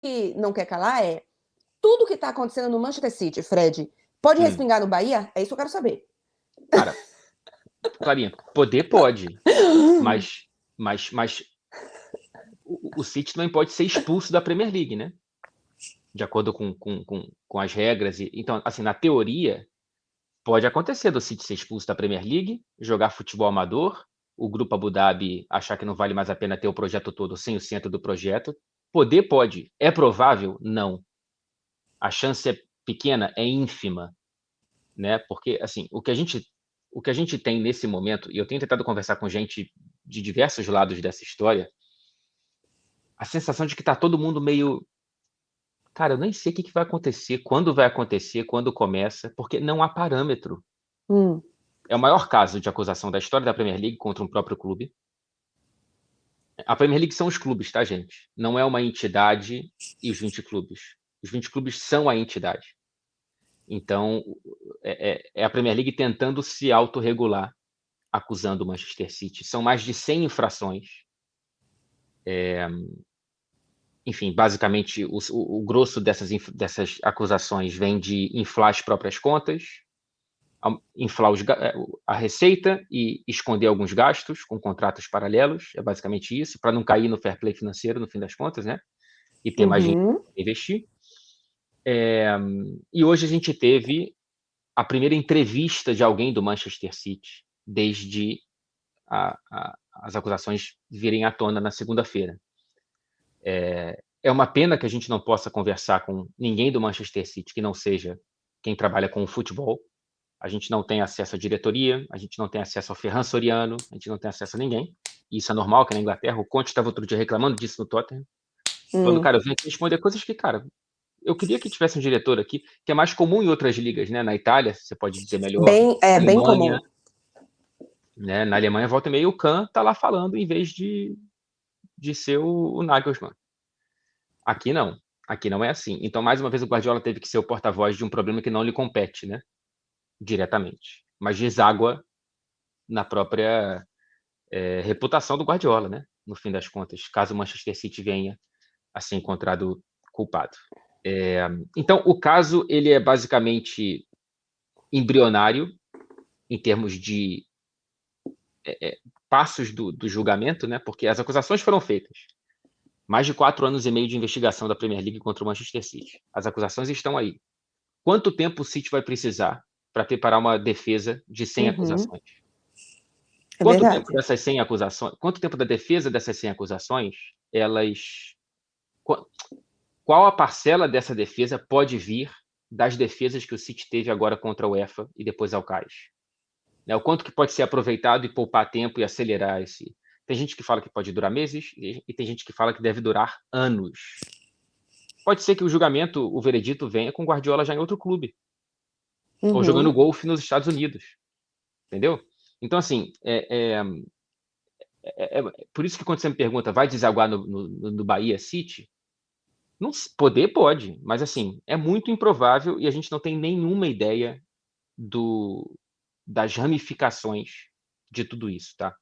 que não quer calar é tudo que tá acontecendo no Manchester City, Fred, pode respingar no Bahia? É isso que eu quero saber. Cara, Clarinha, poder pode, mas o City não pode ser expulso da Premier League, né? De acordo com as regras. Então, assim, na teoria, pode acontecer do City ser expulso da Premier League, jogar futebol amador, o Grupo Abu Dhabi achar que não vale mais a pena ter o projeto todo sem o centro do projeto. Poder pode. É provável? Não. A chance é pequena? É ínfima, né? Porque, assim, o que a gente tem nesse momento, e eu tenho tentado conversar com gente de diversos lados dessa história, a sensação de que tá todo mundo meio... Cara, eu nem sei o que vai acontecer, quando começa, porque não há parâmetro. É o maior caso de acusação da história da Premier League contra um próprio clube. A Premier League são os clubes, tá, gente? Não é uma entidade e os 20 clubes. Os 20 clubes são a entidade. Então, é a Premier League tentando se autorregular, acusando o Manchester City. São mais de 100 infrações. Enfim, basicamente, o grosso dessas acusações vem de inflar as próprias contas, inflar a receita e esconder alguns gastos com contratos paralelos. É basicamente isso, para não cair no fair play financeiro, no fim das contas, né? E ter mais dinheiro para investir. E hoje a gente teve a primeira entrevista de alguém do Manchester City desde as acusações virem à tona na segunda-feira. É uma pena que a gente não possa conversar com ninguém do Manchester City que não seja quem trabalha com o futebol. A gente não tem acesso à diretoria, a gente não tem acesso ao Ferran Soriano, a gente não tem acesso a ninguém. E isso é normal, que na Inglaterra, o Conte estava outro dia reclamando disso no Tottenham, falando, cara, eu vim aqui responder coisas que, cara, eu queria que tivesse um diretor aqui, que é mais comum em outras ligas, né? Na Itália, você pode dizer melhor, na Bem Alemanha, comum. né? Na Alemanha, volta e meia, o Kahn tá lá falando em vez de ser o Nagelsmann. Aqui não. Aqui não é assim. Então, mais uma vez, o Guardiola teve que ser o porta-voz de um problema que não lhe compete, né? Diretamente. Mas deságua na própria reputação do Guardiola, né? No fim das contas, caso o Manchester City venha a ser encontrado culpado. Então, o caso ele é basicamente embrionário em termos de passos do julgamento, né? Porque as acusações foram feitas. Mais de 4 anos e meio de investigação da Premier League contra o Manchester City. As acusações estão aí. Quanto tempo o City vai precisar para preparar uma defesa de 100 acusações? É verdade. Quanto tempo da defesa dessas 100 acusações, qual a parcela dessa defesa pode vir das defesas que o City teve agora contra a UEFA e depois ao CAIS? Né? O quanto que pode ser aproveitado e poupar tempo e acelerar esse... Tem gente que fala que pode durar meses e tem gente que fala que deve durar anos. Pode ser que o julgamento, o veredito venha com o Guardiola já em outro clube. Ou jogando golfe nos Estados Unidos. Entendeu? Então, assim, por isso que quando você me pergunta, vai desaguar no Bahia City? Não, poder pode, mas assim, é muito improvável e a gente não tem nenhuma ideia das ramificações de tudo isso, tá?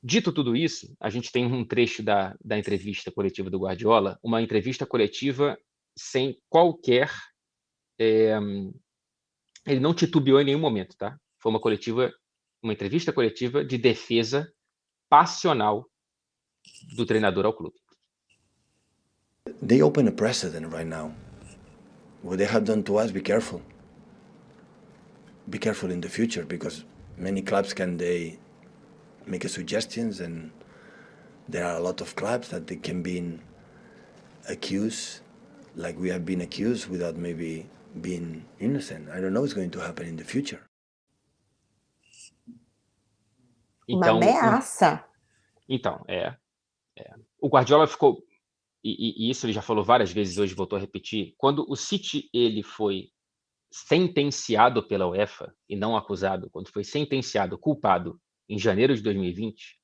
Dito tudo isso, a gente tem um trecho da entrevista coletiva do Guardiola, uma entrevista coletiva sem qualquer... ele não titubeou em nenhum momento, tá? Foi uma entrevista coletiva de defesa passional do treinador ao clube. They open a precedent right now. What they have done to us, be careful. Be careful in the future, because many clubs they make suggestions, and there are a lot of clubs that they can be accused, like we have been accused, without maybe being innocent. I don't know what's going to happen in the future. Uma ameaça. Então, o Guardiola ficou, e isso ele já falou várias vezes hoje, voltou a repetir, quando o City ele foi sentenciado pela UEFA, e não acusado, quando foi sentenciado, culpado, em janeiro de 2020,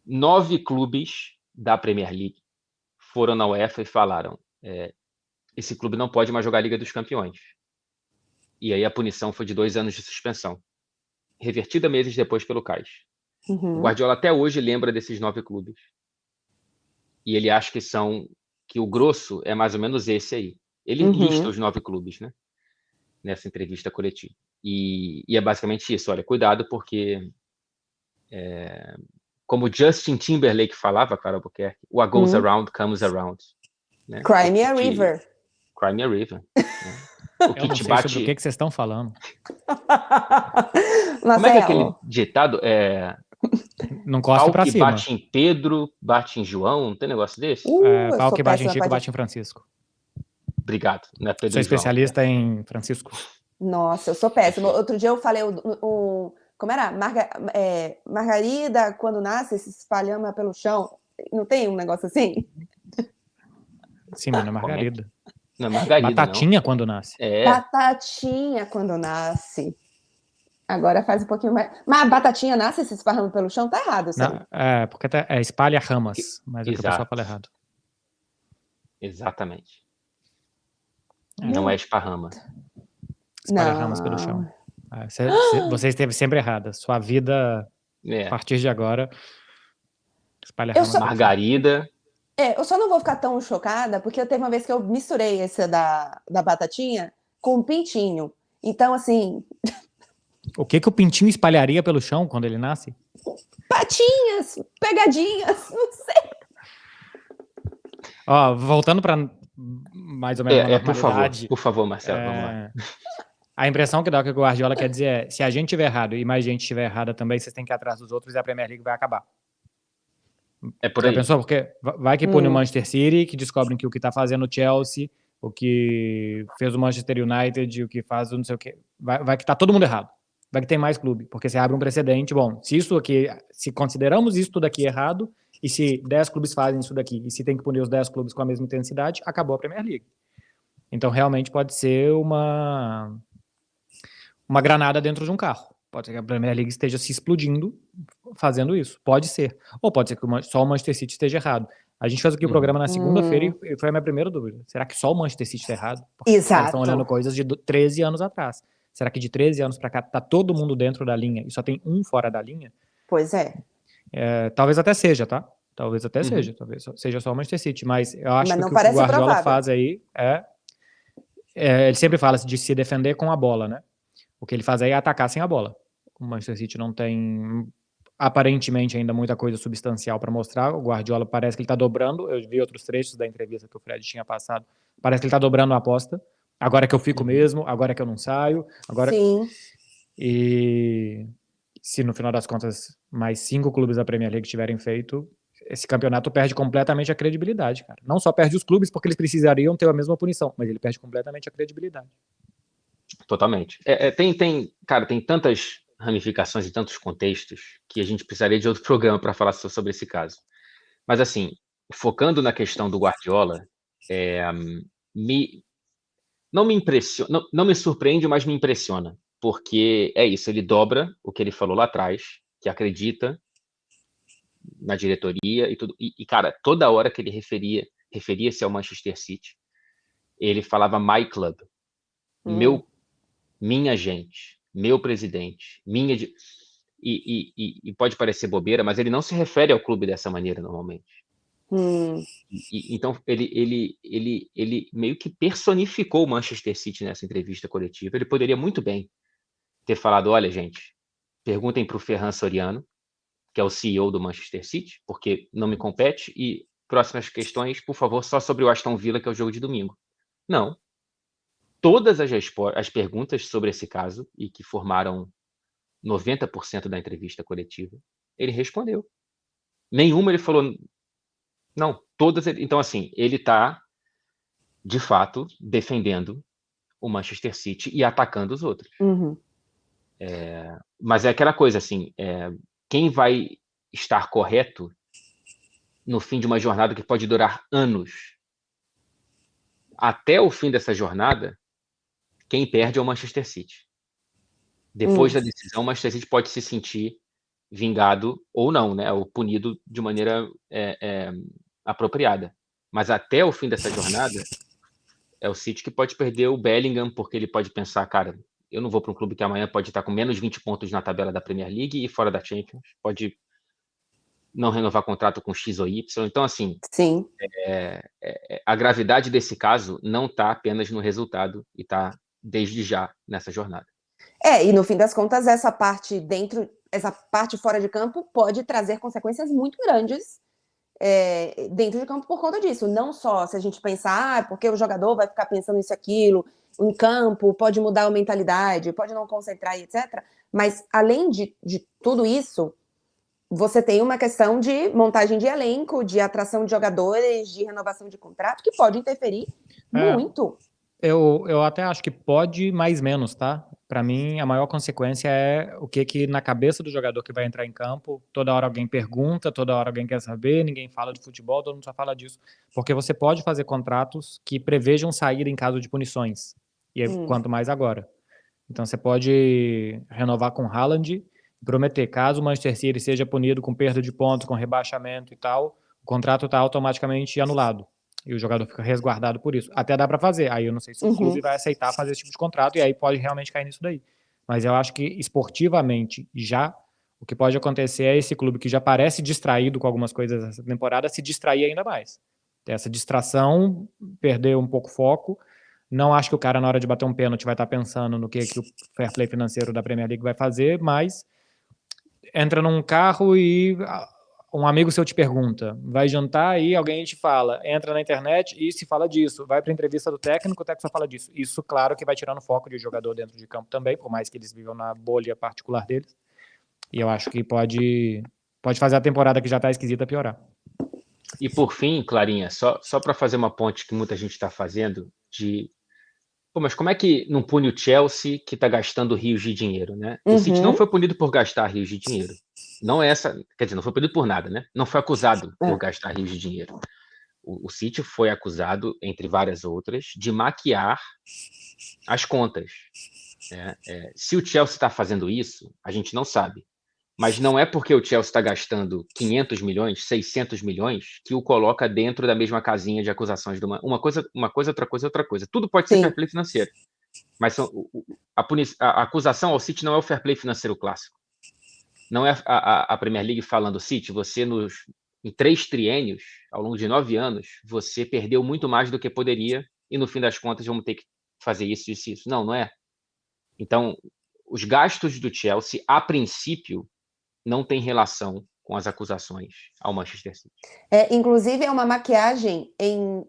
9 clubes da Premier League foram na UEFA e falaram, esse clube não pode mais jogar a Liga dos Campeões. E aí a punição foi de 2 anos de suspensão, revertida meses depois pelo CAIS. O Guardiola até hoje lembra desses 9 clubes. E ele acha que são que o grosso é mais ou menos esse aí. Ele lista os 9 clubes, né? Nessa entrevista coletiva. E é basicamente isso. Olha, cuidado, porque como Justin Timberlake falava, Carol Albuquerque, what goes around comes around. Né? Crimea River. Crimea River. Né? O que Eu não te sei bate... sobre o que vocês estão falando. Como é que é aquele ditado? Não cospe Pau pra que cima. bate em Pedro, bate em João, não tem negócio desse? Pau que bate em Chico, bate em Francisco. Obrigado, não é Pedro Sou e João. especialista em Francisco. Nossa, eu sou péssima. Outro dia eu falei como era? Margarida, quando nasce, se espalhama pelo chão. Não tem um negócio assim? Sim, mas não é Margarida. Não é Margarida, Batatinha quando nasce. Batatinha quando nasce. Agora faz um pouquinho mais. Mas a batatinha nasce e se esparrama pelo chão, tá errado isso aí. Porque espalha ramas, mas o que o pessoal fala errado. Exatamente. Não é esparrama. Espalha ramas pelo chão. Você esteve sempre errada. Sua vida, a partir de agora, espalha ramas pelo chão. Margarida. Eu só não vou ficar tão chocada, porque teve uma vez que eu misturei esse da batatinha com o pintinho. Então, assim... O que o pintinho espalharia pelo chão quando ele nasce? Patinhas, pegadinhas, não sei. Ó, voltando para mais ou menos uma normalidade. Por favor, Marcelo, vamos lá. A impressão que dá que o Guardiola quer dizer é, se a gente estiver errado e mais gente estiver errada também, vocês têm que ir atrás dos outros e a Premier League vai acabar. É por aí. Já pensou? Porque vai que pune o Manchester City, que descobrem que o que tá fazendo o Chelsea, o que fez o Manchester United, o que faz o não sei o quê, vai que tá todo mundo errado. Vai que tem mais clube, porque você abre um precedente. Bom, se consideramos isso tudo aqui errado, e se 10 clubes fazem isso daqui, e se tem que punir os 10 clubes com a mesma intensidade, acabou a Premier League. Então, realmente pode ser uma granada dentro de um carro. Pode ser que a Premier League esteja se explodindo fazendo isso. Pode ser. Ou pode ser que só o Manchester City esteja errado. A gente fez aqui o programa na segunda-feira e foi a minha primeira dúvida. Será que só o Manchester City está errado? Porque eles estão olhando coisas de 13 anos atrás. Será que de 13 anos para cá tá todo mundo dentro da linha e só tem um fora da linha? Pois é. Talvez até seja, tá? Talvez até seja. Talvez seja só o Manchester City. Mas eu acho que o que o Guardiola provável. faz aí ele sempre fala de se defender com a bola, né? O que ele faz aí é atacar sem a bola. O Manchester City não tem, aparentemente, ainda muita coisa substancial para mostrar. O Guardiola parece que ele está dobrando. Eu vi outros trechos da entrevista que o Fred tinha passado. Parece que ele está dobrando a aposta. Agora é que eu fico mesmo, agora é que eu não saio. Agora... Sim. E se no final das contas mais 5 clubes da Premier League tiverem feito, esse campeonato perde completamente a credibilidade, cara. Não só perde os clubes porque eles precisariam ter a mesma punição, mas ele perde completamente a credibilidade. Totalmente. Cara, tem tantas ramificações e tantos contextos que a gente precisaria de outro programa para falar sobre esse caso. Mas, assim, focando na questão do Guardiola, não me impressiona, não me surpreende, mas me impressiona. Porque é isso, ele dobra o que ele falou lá atrás, que acredita na diretoria e tudo. E cara, toda hora que ele referia-se ao Manchester City, ele falava my club. Minha gente, meu presidente, e pode parecer bobeira, mas ele não se refere ao clube dessa maneira normalmente. Então ele meio que personificou o Manchester City nessa entrevista coletiva. Ele poderia muito bem ter falado: olha, gente, perguntem para o Ferran Soriano, que é o CEO do Manchester City, porque não me compete, e próximas questões, por favor, só sobre o Aston Villa, que é o jogo de domingo. Não. Todas as perguntas sobre esse caso, e que formaram 90% da entrevista coletiva, ele respondeu. Nenhuma ele falou... Não, todas... Então, assim, ele está, de fato, defendendo o Manchester City e atacando os outros. Mas é aquela coisa, assim, quem vai estar correto no fim de uma jornada que pode durar anos? Até o fim dessa jornada, quem perde é o Manchester City. Depois da decisão, o Manchester City pode se sentir vingado ou não, né? Ou punido de maneira apropriada. Mas até o fim dessa jornada, é o City que pode perder o Bellingham, porque ele pode pensar, cara, eu não vou para um clube que amanhã pode estar com menos 20 pontos na tabela da Premier League e fora da Champions. Pode não renovar contrato com X ou Y. Então, assim, Sim. A gravidade desse caso não está apenas no resultado e está desde já nessa jornada. E no fim das contas, essa parte fora de campo pode trazer consequências muito grandes dentro de campo por conta disso. Não só se a gente pensar, porque o jogador vai ficar pensando isso e aquilo, em campo, pode mudar a mentalidade, pode não concentrar, etc. Mas, além de tudo isso, você tem uma questão de montagem de elenco, de atração de jogadores, de renovação de contrato, que pode interferir muito. Eu até acho que pode, mais menos, tá? Para mim, a maior consequência é o que na cabeça do jogador que vai entrar em campo, toda hora alguém pergunta, toda hora alguém quer saber, ninguém fala de futebol, todo mundo só fala disso. Porque você pode fazer contratos que prevejam saída em caso de punições. E quanto mais agora. Então você pode renovar com Haaland e prometer, caso o Manchester City seja punido com perda de pontos, com rebaixamento e tal, o contrato está automaticamente anulado. E o jogador fica resguardado por isso. Até dá para fazer. Aí eu não sei se o clube vai aceitar fazer esse tipo de contrato, e aí pode realmente cair nisso daí. Mas eu acho que esportivamente, o que pode acontecer é esse clube que já parece distraído com algumas coisas essa temporada, se distrair ainda mais. Ter essa distração, perder um pouco o foco. Não acho que o cara, na hora de bater um pênalti, vai estar pensando no que o fair play financeiro da Premier League vai fazer, mas entra num carro e um amigo seu te pergunta, vai jantar e alguém te fala, entra na internet e se fala disso, vai para a entrevista do técnico, o técnico só fala disso. Isso, claro, que vai tirando foco de jogador dentro de campo também, por mais que eles vivam na bolha particular deles. E eu acho que pode fazer a temporada que já está esquisita piorar. E por fim, Clarinha, só para fazer uma ponte que muita gente está fazendo mas como é que não pune o Chelsea que está gastando rios de dinheiro, né? O City não foi punido por gastar rios de dinheiro. Não foi punido por nada, né? Não foi acusado por gastar rios de dinheiro. O City foi acusado, entre várias outras, de maquiar as contas. Se o Chelsea está fazendo isso, a gente não sabe. Mas não é porque o Chelsea está gastando 500 milhões, 600 milhões, que o coloca dentro da mesma casinha de acusações de uma coisa, outra coisa. Tudo pode ser fair play financeiro. Mas a acusação ao City não é o fair play financeiro clássico. Não é a Premier League falando, City, você em 3 triênios, ao longo de 9 anos, você perdeu muito mais do que poderia e, no fim das contas, vamos ter que fazer isso. Não é. Então, os gastos do Chelsea, a princípio, não tem relação com as acusações ao Manchester City. Inclusive, é uma maquiagem em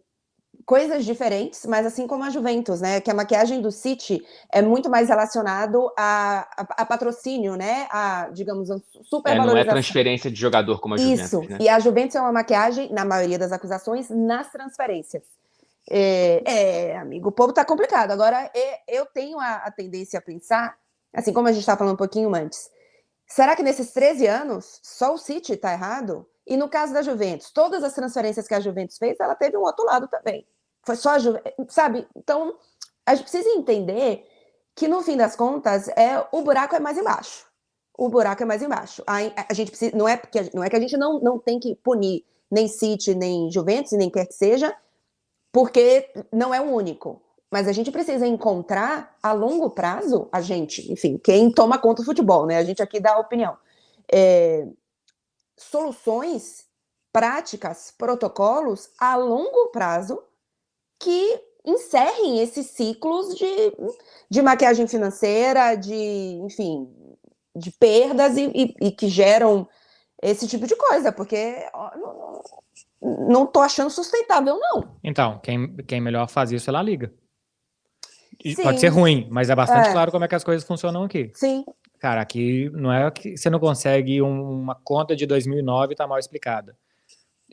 coisas diferentes, mas assim como a Juventus, né? Que a maquiagem do City é muito mais relacionado a patrocínio, né? A, digamos, a supervalorização. Não é transferência de jogador como a Juventus. Isso, né? E a Juventus é uma maquiagem, na maioria das acusações, nas transferências. Amigo, o povo tá complicado. Agora, eu tenho a tendência a pensar, assim como a gente estava falando um pouquinho antes, será que nesses 13 anos só o City está errado? E no caso da Juventus, todas as transferências que a Juventus fez, ela teve um outro lado também. Foi só a Juventus, sabe? Então, a gente precisa entender que, no fim das contas, o buraco é mais embaixo. O buraco é mais embaixo. A gente precisa, não é que a gente não tem que punir nem City, nem Juventus, nem quer que seja, porque não é o único. Mas a gente precisa encontrar, a longo prazo, a gente, enfim, quem toma conta do futebol, né? A gente aqui dá a opinião. Soluções práticas, protocolos a longo prazo que encerrem esses ciclos de maquiagem financeira, enfim, de perdas e que geram esse tipo de coisa, porque não tô achando sustentável, não. Então, quem melhor faz isso é a Liga. Sim. Pode ser ruim, mas é bastante claro como é que as coisas funcionam aqui. Sim. Cara, aqui não é que você não consegue uma conta de 2009 tá mal explicada.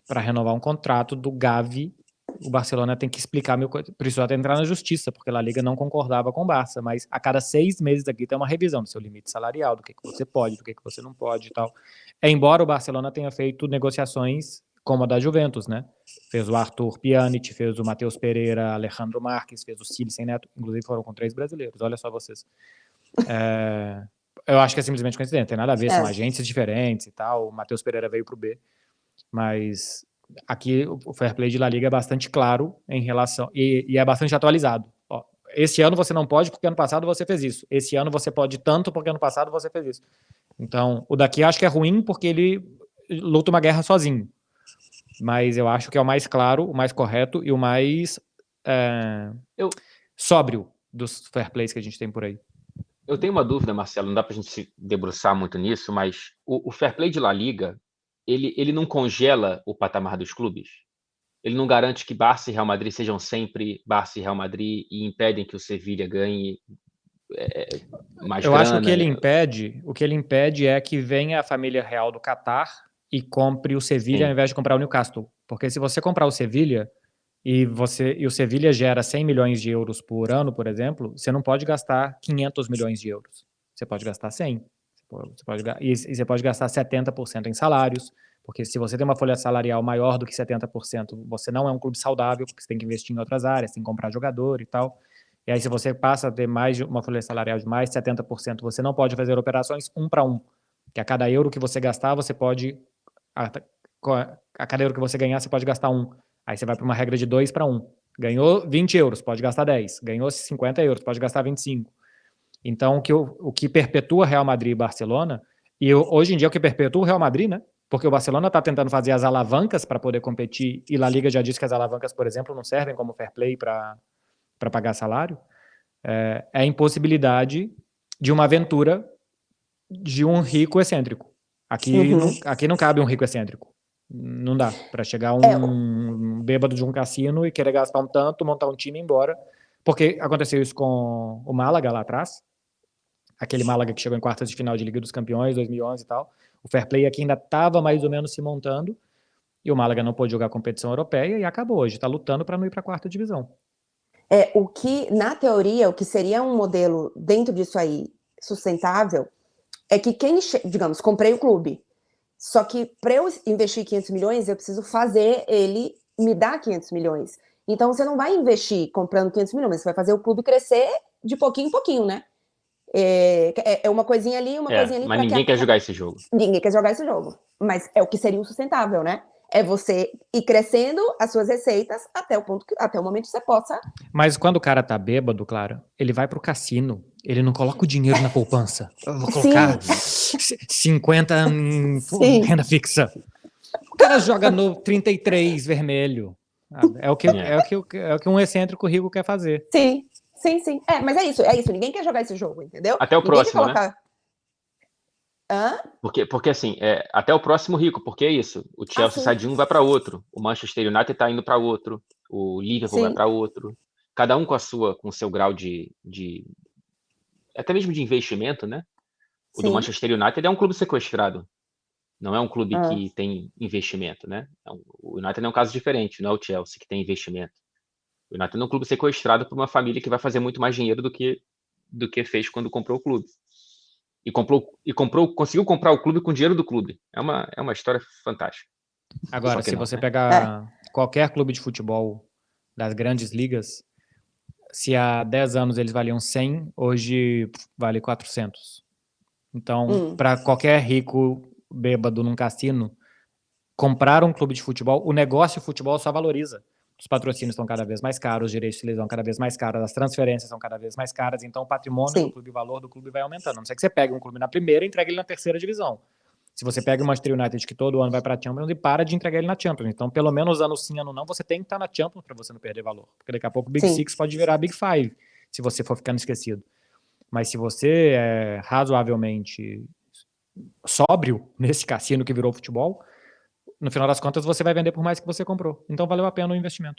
Para renovar um contrato do Gavi, o Barcelona tem que explicar precisou até entrar na justiça, porque a Liga não concordava com o Barça, mas a cada 6 meses aqui tem uma revisão do seu limite salarial, do que você pode, do que você não pode e tal. Embora o Barcelona tenha feito negociações como a da Juventus, né? Fez o Arthur Pjanic, fez o Matheus Pereira, Alejandro Marques, fez o Cili sem Neto, inclusive foram com 3 brasileiros, olha só vocês. Eu acho que é simplesmente coincidência, tem nada a ver, são agências diferentes e tal, o Matheus Pereira veio pro B, mas aqui o fair play de La Liga é bastante claro em relação, e é bastante atualizado. Ó, este ano você não pode porque ano passado você fez isso, esse ano você pode tanto porque ano passado você fez isso. Então, o daqui eu acho que é ruim porque ele luta uma guerra sozinho. Mas eu acho que é o mais claro, o mais correto e o mais sóbrio dos fair plays que a gente tem por aí. Eu tenho uma dúvida, Marcelo, não dá pra gente se debruçar muito nisso, mas o fair play de La Liga, ele não congela o patamar dos clubes? Ele não garante que Barça e Real Madrid sejam sempre Barça e Real Madrid e impedem que o Sevilla ganhe mais Eu grana? acho que o que ele impede é que venha a família real do Catar e compre o Sevilla Sim. ao invés de comprar o Newcastle. Porque se você comprar o Sevilla e o Sevilla gera 100 milhões de euros por ano, por exemplo, você não pode gastar 500 milhões de euros. Você pode gastar 100. E você pode gastar 70% em salários, porque se você tem uma folha salarial maior do que 70%, você não é um clube saudável, porque você tem que investir em outras áreas, tem que comprar jogador e tal. E aí, se você passa a ter uma folha salarial de mais de 70%, você não pode fazer operações 1 para 1. Que a cada euro que você gastar, você pode... A cada euro que você ganhar, você pode gastar 1. Aí você vai para uma regra de 2 para 1. Ganhou 20 euros, pode gastar 10. Ganhou 50 euros, pode gastar 25. Então, o que perpetua Real Madrid e Barcelona, e hoje em dia o que perpetua o Real Madrid, né? Porque o Barcelona está tentando fazer as alavancas para poder competir, e La Liga já disse que as alavancas, por exemplo, não servem como fair play para pagar salário, é a impossibilidade de uma aventura de um rico excêntrico. Aqui não cabe um rico excêntrico. Não dá para chegar um bêbado de um cassino e querer gastar um tanto, montar um time e ir embora. Porque aconteceu isso com o Málaga lá atrás. Aquele Málaga que chegou em quartas de final de Liga dos Campeões, 2011 e tal. O fair play aqui ainda estava mais ou menos se montando. E o Málaga não pôde jogar competição europeia e acabou. Hoje está lutando para não ir para a quarta divisão. O que, na teoria, o que seria um modelo dentro disso aí sustentável é que digamos, comprei o clube, só que para eu investir 500 milhões, eu preciso fazer ele me dar 500 milhões. Então, você não vai investir comprando 500 milhões, você vai fazer o clube crescer de pouquinho em pouquinho, né? É uma coisinha ali, uma coisinha ali. Mas ninguém quer jogar esse jogo. Ninguém quer jogar esse jogo. Mas é o que seria o sustentável, né? É você ir crescendo as suas receitas até o momento que você possa. Mas quando o cara tá bêbado, Clara, ele vai pro cassino. Ele não coloca o dinheiro na poupança. Eu vou colocar 50 em renda fixa. O cara joga no 33 vermelho. É o que um excêntrico rico quer fazer. Sim. Mas é isso. Ninguém quer jogar esse jogo, entendeu? Até o Ninguém próximo, quer colocar... né? Porque assim, até o próximo rico, porque é isso. O Chelsea sai de um, vai para outro. O Manchester United está indo para outro. O Liverpool vai para outro. Cada um com o seu grau de até mesmo de investimento, né? O do Manchester United é um clube sequestrado. Não é um clube que tem investimento, né? O United é um caso diferente, não é o Chelsea que tem investimento. O United é um clube sequestrado por uma família que vai fazer muito mais dinheiro do que fez quando comprou o clube. Conseguiu comprar o clube com o dinheiro do clube. É uma história fantástica. Agora, se você pegar qualquer clube de futebol das grandes ligas, se há 10 anos eles valiam 100, hoje vale 400. Então, para qualquer rico bêbado num cassino, comprar um clube de futebol, o negócio de futebol só valoriza. Os patrocínios estão cada vez mais caros, os direitos de televisão cada vez mais caros, as transferências são cada vez mais caras, então o patrimônio do clube, o valor do clube vai aumentando. A não ser que você pegue um clube na primeira e entregue ele na terceira divisão. Se você pega o Manchester United, que todo ano vai para a Champions, e para de entregar ele na Champions. Então, pelo menos ano sim, ano não, você tem que estar na Champions para você não perder valor. Porque daqui a pouco o Big Six pode virar Big Five, se você for ficando esquecido. Mas se você é razoavelmente sóbrio nesse cassino que virou futebol, no final das contas você vai vender por mais que você comprou. Então valeu a pena o investimento.